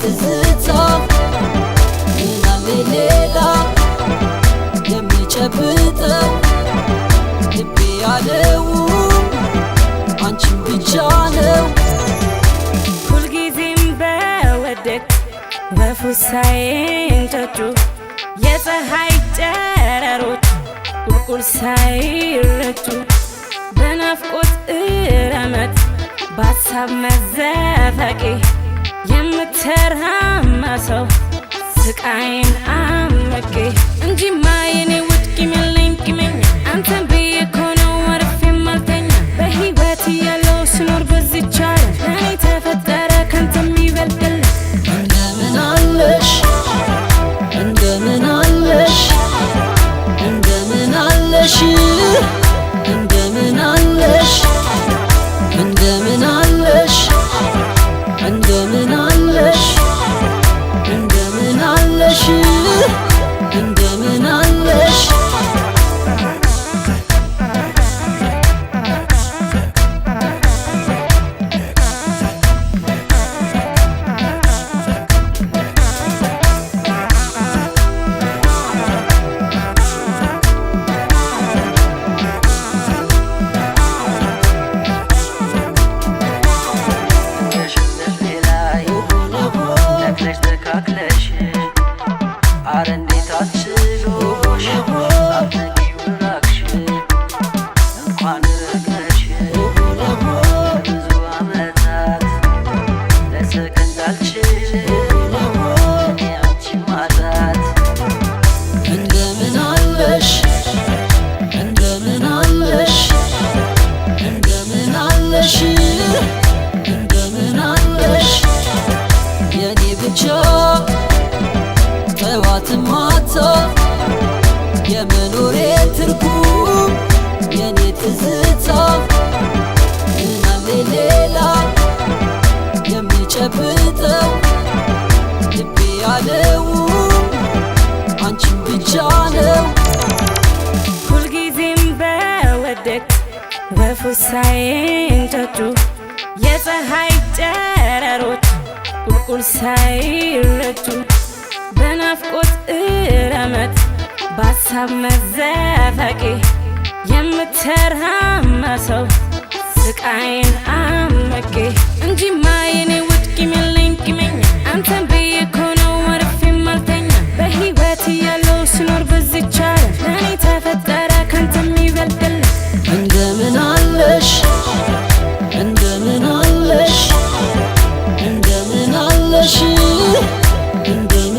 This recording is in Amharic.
ትዝታ ሌላ የሚጨብጠው ልቤ ያለው አንቺን ብቻ ነው ሁልጊዜም በወደቅ ወፉ ሳይንጫጩ የፀሐይ ጨረሮች ቁልቁል ሳይረጩ በናፍቆት እረመት በሀሳብ መዘፈቄ የምትራመሰው ስቃይን አምቄ እንጂማ የኔ ውድ ቂም የለኝ ቂመኛ አንተን ብዬ እኮ ነው አርፌ የማልተኛ በሕይወት እያለሁ ስኖር በዚች ዓለም ለእኔ ተፈጠረ ካንተ የሚበልጥ እንደምን አለሽ እንደምን አለሽ እንደምን አለሽ እንደምን አለሽ እንደምን አለሽ እንደምን አለሽ እንደምን አለሽ እንደምን አለሽ እንደምን አለሽ የኔ ብቻ ጠዋት ማታ የመኖሬ ትርጉም የኔ ትዝታ ምናለ ሌላ የሚጨብጠው ልቤ ያለው አንቺን ብቻ ነው ሁልጊዜም በወደቅ ወፉ ሳይንጫጩ የፀሐይ ጨረሮች ቁልቁል ሳይረጩ በናፍቆት እረመት በሀሳብ መዘፈቄ የምትራመሰው ስቃይን አምቄ እንጂማ የኔ ውድ ቂም የለኝ ቂመኛ አንተን ብዬ እኮ ነው አርፌ የማልተኛ በሕይወት እያለሁ ስኖር በዚች ዓለም ለእኔ ተፈጠረ ካንተ የሚበልጥ እንደምን አለሽ እንደምን አለሽ እንደምን አለሽ እንደምን